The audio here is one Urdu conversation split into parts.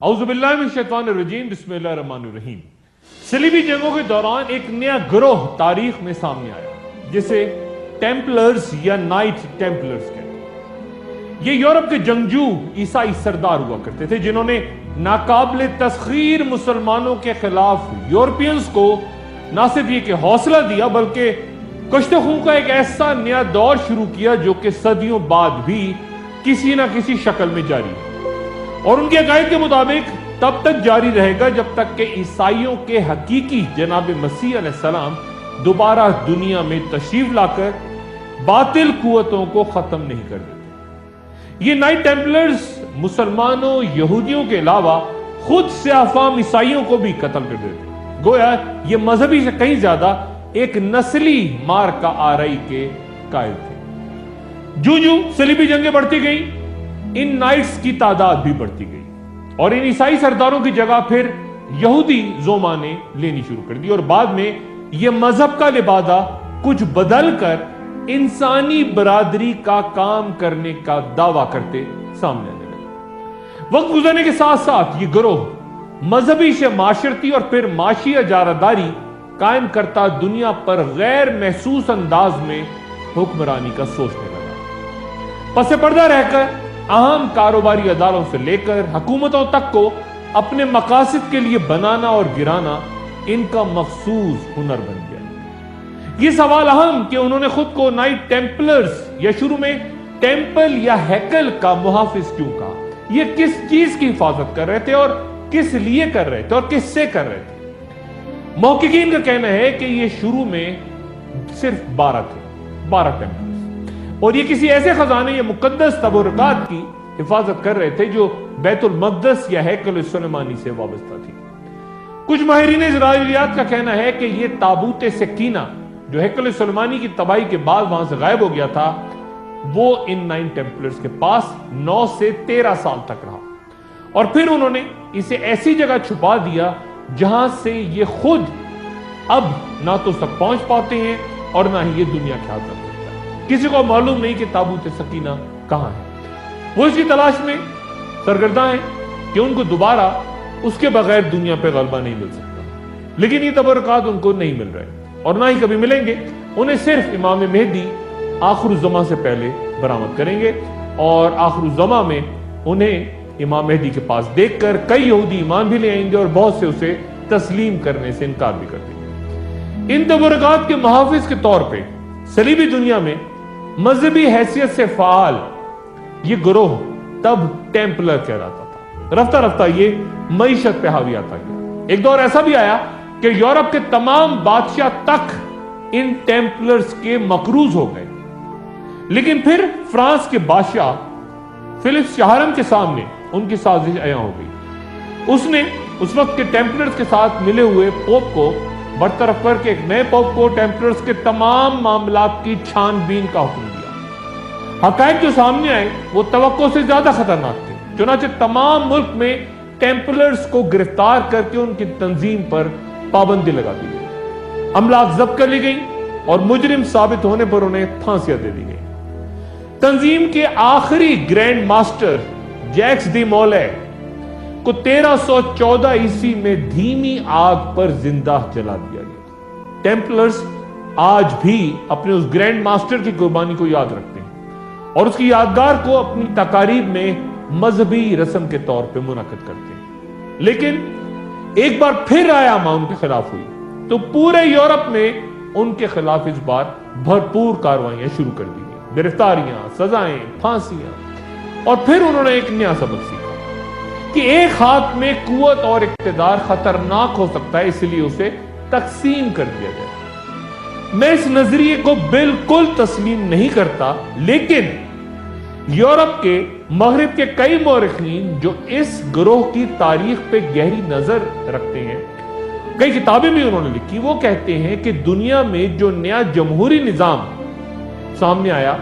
اعوذ باللہ من الشیطان الرجیم، بسم اللہ الرحمن الرحیم۔ صلیبی جنگوں کے دوران ایک نیا گروہ تاریخ میں سامنے آیا جسے ٹیمپلرز یا نائٹ ٹیمپلرز کہتے ہیں۔ یہ یورپ کے جنگجو عیسائی سردار ہوا کرتے تھے جنہوں نے ناقابل تسخیر مسلمانوں کے خلاف یورپینز کو نہ صرف یہ کہ حوصلہ دیا بلکہ کشت خون کا ایک ایسا نیا دور شروع کیا جو کہ صدیوں بعد بھی کسی نہ کسی شکل میں جاری ہے، اور ان کے عقائد کے مطابق تب تک جاری رہے گا جب تک کہ عیسائیوں کے حقیقی جناب مسیح علیہ السلام دوبارہ دنیا میں تشریف لا کر باطل قوتوں کو ختم نہیں کر دیتے۔ یہ نائٹ ٹیمپلرز مسلمانوں، یہودیوں کے علاوہ خود سیاہ فام عیسائیوں کو بھی قتل کر دیتے، گویا یہ مذہبی سے کہیں زیادہ ایک نسلی مار کا آرائی کے قائل تھے۔ جو صلیبی جنگیں بڑھتی گئیں، ان نائٹس کی تعداد بھی بڑھتی گئی اور ان عیسائی سرداروں کی جگہ پھر یہودی زوما نے لینی شروع کر دی، اور بعد میں یہ مذہب کا لبادہ کچھ بدل کر انسانی برادری کا کام کرنے کا دعویٰ کرتے سامنے آنے لگے۔ وقت گزرنے کے ساتھ ساتھ یہ گروہ مذہبی سے معاشرتی اور پھر معاشی اجارہ قائم کرتا دنیا پر غیر محسوس انداز میں حکمرانی کا سوچنے لگا۔ پس پردہ رہ کر اہم کاروباری اداروں سے لے کر حکومتوں تک کو اپنے مقاصد کے لیے بنانا اور گرانا ان کا مخصوص ہنر بن گیا۔ یہ سوال اہم کہ انہوں نے خود کو نائٹ ٹیمپلرز یا شروع میں ٹیمپل یا ہیکل کا محافظ کیوں کہا؟ یہ کس چیز کی حفاظت کر رہے تھے اور کس لیے کر رہے تھے اور کس سے کر رہے تھے؟ محققین کا کہنا ہے کہ یہ شروع میں صرف 12 ٹیمپلرز، اور یہ کسی ایسے خزانے یا مقدس تبرکات کی حفاظت کر رہے تھے جو بیت المقدس یا ہیکل سلیمانی سے وابستہ تھی۔ کچھ ماہرین اسرائیلیات کا کہنا ہے کہ یہ تابوت سکینہ جو ہیکل سلیمانی کی تباہی کے بعد وہاں سے غائب ہو گیا تھا، وہ ان 9 ٹیمپلرز کے پاس 9 سے 13 سال تک رہا، اور پھر انہوں نے اسے ایسی جگہ چھپا دیا جہاں سے یہ خود اب نہ تو تک پہنچ پاتے ہیں اور نہ ہی یہ دنیا کے ہاتھ رکھ سکتا ہے۔ کسی کو معلوم نہیں کہ تابوت سکینہ کہاں ہے۔ وہ اس کی تلاش میں سرگرداں ہیں کہ ان کو دوبارہ اس کے بغیر دنیا پہ غلبہ نہیں مل سکتا، لیکن یہ تبرکات ان کو نہیں مل رہے اور نہ ہی کبھی ملیں گے۔ انہیں صرف امام مہدی آخر الزماں سے پہلے برآمد کریں گے، اور آخر الزماں میں انہیں امام مہدی کے پاس دیکھ کر کئی یہودی ایمان بھی لے آئیں گے اور بہت سے اسے تسلیم کرنے سے انکار بھی کر دیں گے۔ ان تبرکات کے محافظ کے طور پہ صلیبی دنیا میں مذہبی حیثیت سے فعال یہ گروہ تب ٹیمپلر کہلاتا تھا۔ رفتہ رفتہ یہ معیشت پہ حاوی آتا گیا۔ ایک دور ایسا بھی آیا کہ یورپ کے تمام بادشاہ تک ان ٹیمپلرز کے مقروض ہو گئے، لیکن پھر فرانس کے بادشاہ فلپ چہارم کے سامنے ان کی سازش عیاں ہو گئی۔ اس نے اس وقت کے ٹیمپلرز کے ساتھ ملے ہوئے پوپ کو برطرف کر کے ایک نئے پوپ کو ٹیمپلرز کے تمام معاملات کی چھان بین کا حکم دیا۔ حقائق جو سامنے آئے وہ توقع سے زیادہ خطرناک تھے، چنانچہ تمام ملک میں ٹیمپلرز کو گرفتار کر کے ان کی تنظیم پر پابندی لگا دی گئی، املاک ضبط کر لی گئی اور مجرم ثابت ہونے پر انہیں پھانسیاں دے دی گئی۔ تنظیم کے آخری گرینڈ ماسٹر جیکس دی مولے کو 1314 عیسوی میں دھیمی آگ پر زندہ جلا دیا گیا۔ ٹیمپلرز آج بھی اپنے اس گرینڈ ماسٹر کی قربانی کو یاد رکھتے ہیں اور اس کی یادگار کو اپنی تقاریب میں مذہبی رسم کے طور پہ منعقد کرتے ہیں۔ لیکن ایک بار پھر رایہ ان کے خلاف ہوئی تو پورے یورپ میں ان کے خلاف اس بار بھرپور کاروائیاں شروع کر دی گئی، گرفتاریاں، سزائیں، پھانسیاں، اور پھر انہوں نے ایک نیا سبق سیکھا کہ ایک ہاتھ میں قوت اور اقتدار خطرناک ہو سکتا ہے، اس لیے اسے تقسیم کر دیا جائے۔ میں اس نظریے کو بالکل تسلیم نہیں کرتا، لیکن یورپ کے مغرب کے کئی مورخین جو اس گروہ کی تاریخ پہ گہری نظر رکھتے ہیں، کئی کتابیں بھی انہوں نے لکھی، وہ کہتے ہیں کہ دنیا میں جو نیا جمہوری نظام سامنے آیا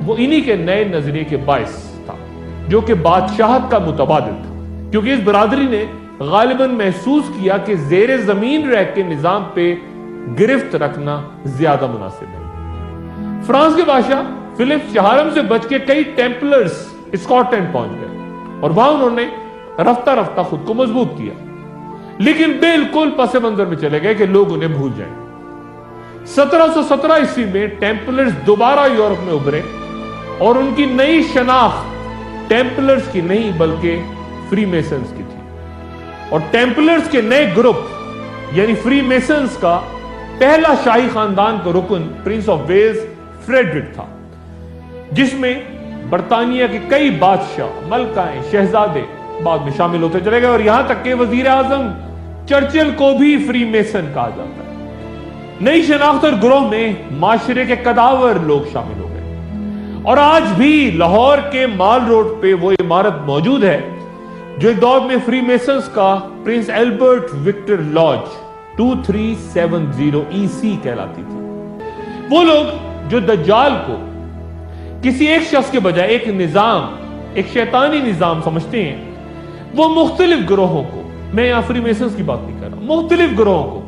وہ انہی کے نئے نظریے کے باعث تھا، جو کہ بادشاہت کا متبادل تھا، کیونکہ اس برادری نے غالباً محسوس کیا کہ زیر زمین رہ کے نظام پہ گرفت رکھنا زیادہ مناسب ہے۔ فرانس کے بادشاہ فلپ چہارم سے بچ کے کئی ٹیمپلرز اسکاٹ لینڈ پہنچ گئے اور وہاں انہوں نے رفتہ رفتہ خود کو مضبوط کیا، لیکن بالکل پس منظر میں چلے گئے کہ لوگ انہیں بھول جائیں۔ 1717 عیسوی میں ٹیمپلرز دوبارہ یورپ میں ابھرے اور ان کی نئی شناخت ٹیمپلرز کی نہیں بلکہ فری میسنز کی تھی، اور ٹیمپلرز کے نئے گروپ یعنی فری میسنز کا پہلا شاہی خاندان کا رکن پرنس آف ویلز فریڈرک تھا، جس میں برطانیہ کے کئی بادشاہ، ملکائیں، شہزادے بعد میں شامل ہوتے چلے گئے، اور یہاں تک کہ وزیر اعظم چرچل کو بھی فری میسن کہا جاتا ہے۔ نئی شناخت اور گروہ میں معاشرے کے قداور لوگ شامل ہو گئے، اور آج بھی لاہور کے مال روڈ پہ وہ عمارت موجود ہے جو ایک دور میں فری میسنز کا پرنس ایلبرٹ وکٹر لاج 2370 EC کہلاتی تھی۔ وہ لوگ جو دجال کو کسی ایک شخص کے بجائے ایک نظام، ایک شیطانی نظام سمجھتے ہیں، وہ مختلف گروہوں کو، میں یہاں فری میسنز کی بات نہیں کر رہا، مختلف گروہوں کو،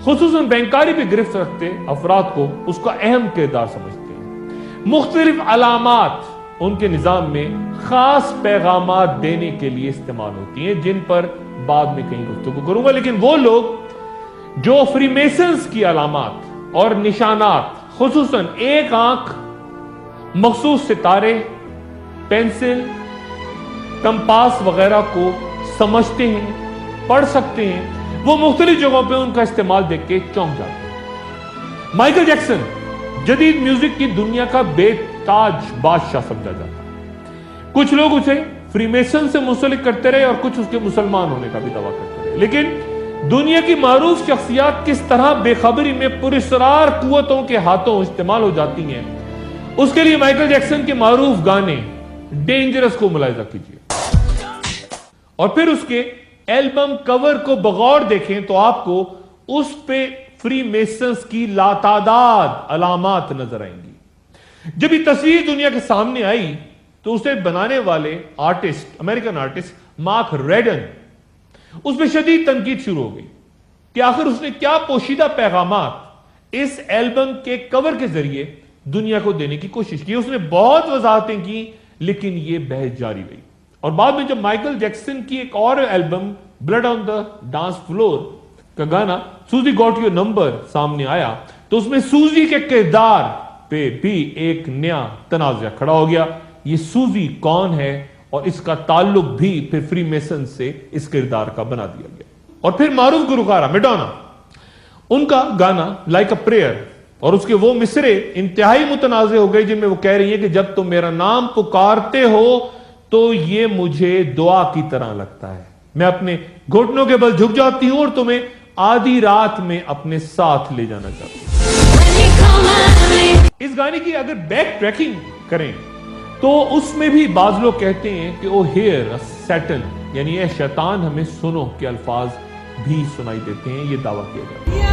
خصوصاً بینکاری پہ گرفت رکھتے افراد کو اس کا اہم کردار سمجھتے ہیں۔ مختلف علامات ان کے نظام میں خاص پیغامات دینے کے لیے استعمال ہوتی ہیں، جن پر بعد میں کہیں گفتگو کروں گا، لیکن وہ لوگ جو فری میسنز کی علامات اور نشانات، خصوصاً ایک آنکھ، مخصوص ستارے، پینسل، کمپاس وغیرہ کو سمجھتے ہیں، پڑھ سکتے ہیں، وہ مختلف جگہوں پہ ان کا استعمال دیکھ کے چونک جاتے ہیں۔ مائیکل جیکسن جدید میوزک کی دنیا کا بے تاج بادشاہ سمجھا جاتا ہے۔ کچھ لوگ اسے فری میسن سے منسلک کرتے رہے اور کچھ اس کے مسلمان ہونے کا بھی دعویٰ کرتے رہے، لیکن دنیا کی معروف شخصیات کس طرح بے خبری میں پراسرار قوتوں کے ہاتھوں استعمال ہو جاتی ہیں، اس کے لیے مائیکل جیکسن کے معروف گانے ڈینجرس کو ملاحظہ کیجیے، اور پھر اس کے ایلبم کور کو بغور دیکھیں تو آپ کو اس پہ فری میسنز کی لاتعداد علامات نظر آئیں گی۔ جب یہ تصویر دنیا کے سامنے آئی تو اسے بنانے والے artist, American artist Mark Ryden, اس پہ شدید تنقید شروع ہو گئی کہ آخر اس نے کیا پوشیدہ پیغامات اس ایلبم کے کور کے ذریعے دنیا کو دینے کی کوشش کی۔ اس نے بہت وضاحتیں کی، لیکن یہ بحث جاری رہی، اور بعد میں جب مائیکل جیکسن کی ایک اور album blood on the dance floor کا گانا سوزی گاٹ یور نمبر سامنے آیا تو اس میں سوزی کے کردار پہ بھی ایک نیا تنازع کھڑا ہو گیا۔ یہ سوزی کون ہے اور اس کا تعلق بھی پھر فری میسن سے اس کردار کا بنا دیا گیا۔ اور پھر معروف گلوکارہ میڈونا، ان کا گانا لائک اے پریئر اور اس کے وہ مصرے انتہائی متنازع ہو گئے جن میں وہ کہہ رہی ہیں کہ جب تم میرا نام پکارتے ہو تو یہ مجھے دعا کی طرح لگتا ہے، میں اپنے گھٹنوں کے بل جھک جاتی ہوں اور تمہیں آدھی رات میں اپنے ساتھ لے جانا چاہتی ہوں۔ اس گانے کی اگر بیک ٹریکنگ کریں تو اس میں بھی بعض لوگ کہتے ہیں کہ او ہیئر سیٹن، یعنی اے شیطان ہمیں سنو کے الفاظ بھی سنائی دیتے ہیں، یہ دعویٰ کیا جاتا ہے۔